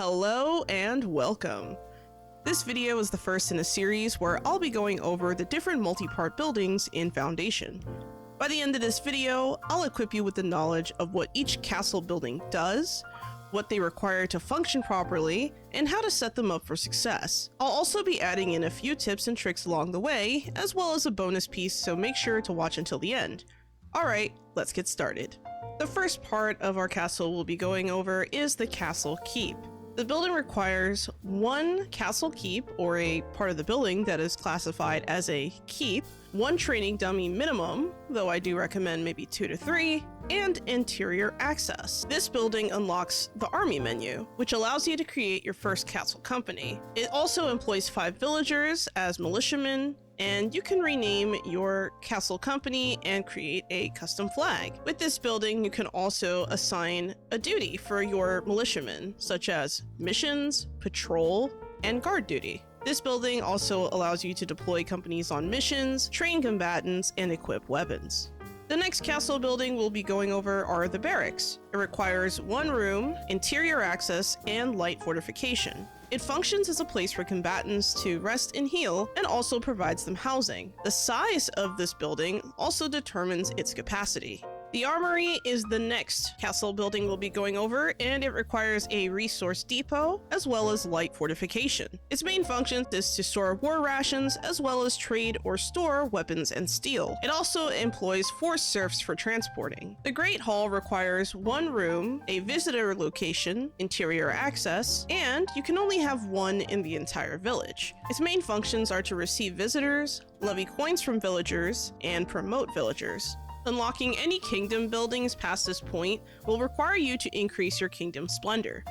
Hello and welcome. This video is the first in a series where I'll be going over the different multi-part buildings in Foundation. By the end of this video, I'll equip you with the knowledge of what each castle building does, what they require to function properly, and how to set them up for success. I'll also be adding in a few tips and tricks along the way, as well as a bonus piece, so make sure to watch until the end. Alright, let's get started. The first part of our castle we'll be going over is the castle keep. The building requires one castle keep, or a part of the building that is classified as a keep, one training dummy minimum, though I do recommend maybe 2 to 3, and interior access. This building unlocks the army menu, which allows you to create your first castle company. It also employs 5 villagers as militiamen, and you can rename your castle company and create a custom flag. With this building, you can also assign a duty for your militiamen, such as missions, patrol, and guard duty. This building also allows you to deploy companies on missions, train combatants, and equip weapons. The next castle building we'll be going over are the Barracks. It requires one room, interior access, and light fortification. It functions as a place for combatants to rest and heal, and also provides them housing. The size of this building also determines its capacity. The Armoury is the next castle building we'll be going over, and it requires a resource depot as well as light fortification. Its main function is to store war rations as well as trade or store weapons and steel. It also employs 4 serfs for transporting. The Great Hall requires one room, a visitor location, interior access, and you can only have one in the entire village. Its main functions are to receive visitors, levy coins from villagers, and promote villagers. Unlocking any kingdom buildings past this point will require you to increase your kingdom splendor.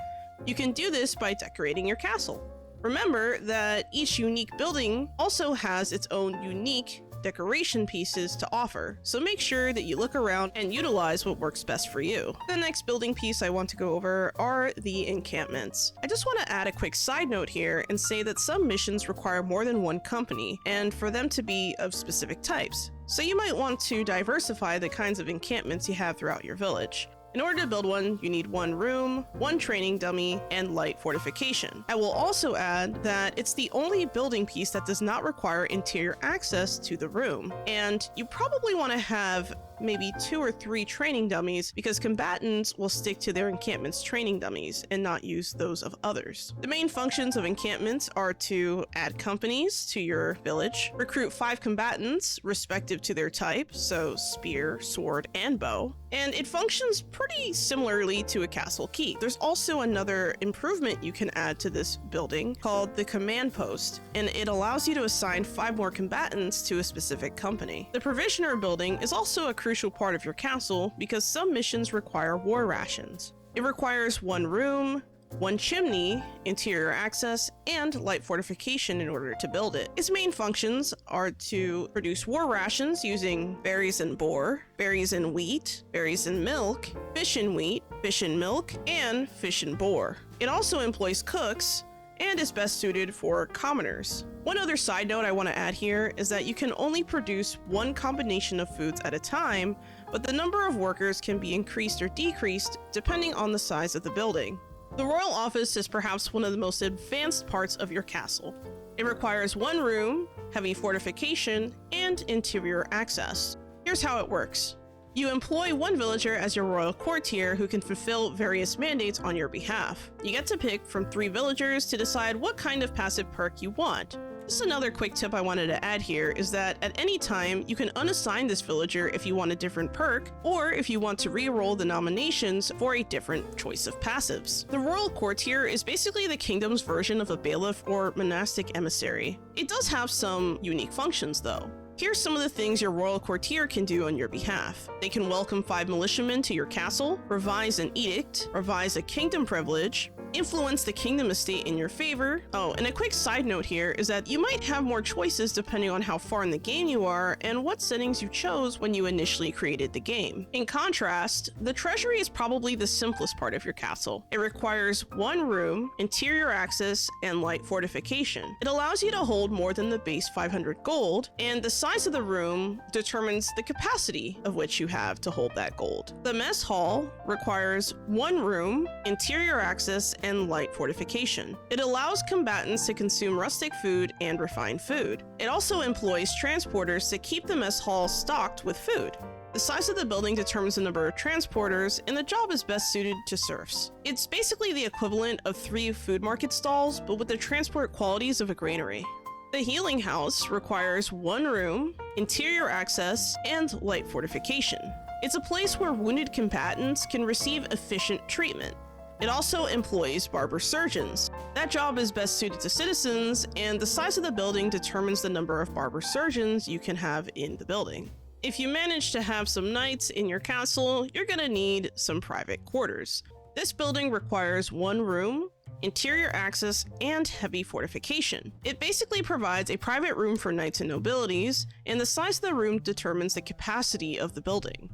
You can do this by decorating your castle. Remember that each unique building also has its own unique decoration pieces to offer, so make sure that you look around and utilize what works best for you. The next building piece I want to go over are the encampments. I just want to add a quick side note here and say that some missions require more than one company, and for them to be of specific types. So you might want to diversify the kinds of encampments you have throughout your village. In order to build one, you need one room, one training dummy, and light fortification. I will also add that it's the only building piece that does not require interior access to the room. And you probably want to have maybe 2 or 3 training dummies because combatants will stick to their encampments training dummies and not use those of others. The main functions of encampments are to add companies to your village, recruit 5 combatants respective to their type, so spear, sword, and bow, and it functions pretty similarly to a castle keep. There's also another improvement you can add to this building called the command post, and it allows you to assign 5 more combatants to a specific company. The provisioner building is also a crucial part of your castle because some missions require war rations. It requires one room, one chimney, interior access, and light fortification in order to build it. Its main functions are to produce war rations using berries and boar, berries and wheat, berries and milk, fish and wheat, fish and milk, and fish and boar. It also employs cooks and is best suited for commoners. One other side note I want to add here is that you can only produce one combination of foods at a time, but the number of workers can be increased or decreased depending on the size of the building. The royal office is perhaps one of the most advanced parts of your castle. It requires one room, heavy fortification, and interior access. Here's how it works. You employ one villager as your royal courtier who can fulfill various mandates on your behalf. You get to pick from 3 villagers to decide what kind of passive perk you want. Just another quick tip I wanted to add here is that at any time, you can unassign this villager if you want a different perk, or if you want to re-roll the nominations for a different choice of passives. The royal courtier is basically the kingdom's version of a bailiff or monastic emissary. It does have some unique functions though. Here's some of the things your royal courtier can do on your behalf. They can welcome 5 militiamen to your castle, revise an edict, revise a kingdom privilege, influence the kingdom estate in your favor. Oh, and a quick side note here is that you might have more choices depending on how far in the game you are and what settings you chose when you initially created the game. In contrast, the Treasury is probably the simplest part of your castle. It requires one room, interior access, and light fortification. It allows you to hold more than the base 500 gold, and the size of the room determines the capacity of which you have to hold that gold. The mess hall requires one room, interior access, and light fortification. It allows combatants to consume rustic food and refined food. It also employs transporters to keep the mess hall stocked with food. The size of the building determines the number of transporters, and the job is best suited to serfs. It's basically the equivalent of 3 food market stalls, but with the transport qualities of a granary. The healing house requires 1 room, interior access, and light fortification. It's a place where wounded combatants can receive efficient treatment. It also employs barber surgeons. That job is best suited to citizens, and the size of the building determines the number of barber surgeons you can have in the building. If you manage to have some knights in your castle, you're gonna need some private quarters. This building requires 1 room, interior access, and heavy fortification. It basically provides a private room for knights and nobilities, and the size of the room determines the capacity of the building.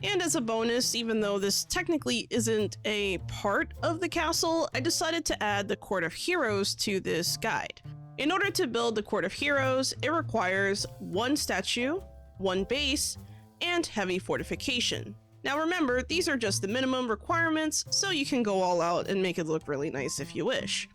And as a bonus, even though this technically isn't a part of the castle, I decided to add the Court of Heroes to this guide. In order to build the Court of Heroes, it requires 1 statue, 1 base, and heavy fortification. Now remember, these are just the minimum requirements, so you can go all out and make it look really nice if you wish.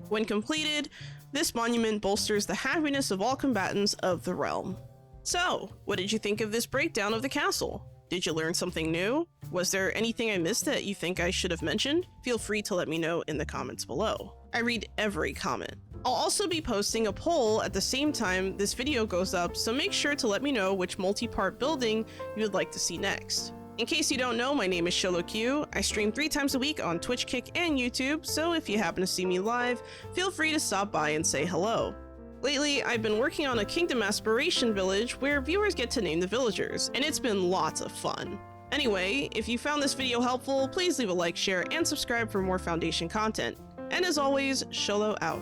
When completed, this monument bolsters the happiness of all combatants of the realm. So, what did you think of this breakdown of the castle? Did you learn something new? Was there anything I missed that you think I should have mentioned? Feel free to let me know in the comments below. I read every comment. I'll also be posting a poll at the same time this video goes up, so make sure to let me know which multi-part building you would like to see next. In case you don't know, my name is ShillowQ. I stream 3 times a week on Twitch, Kick, and YouTube, so if you happen to see me live, feel free to stop by and say hello. Lately, I've been working on a Kingdom Aspiration village where viewers get to name the villagers, and it's been lots of fun. Anyway, if you found this video helpful, please leave a like, share, and subscribe for more Foundation content. And as always, Shillow out.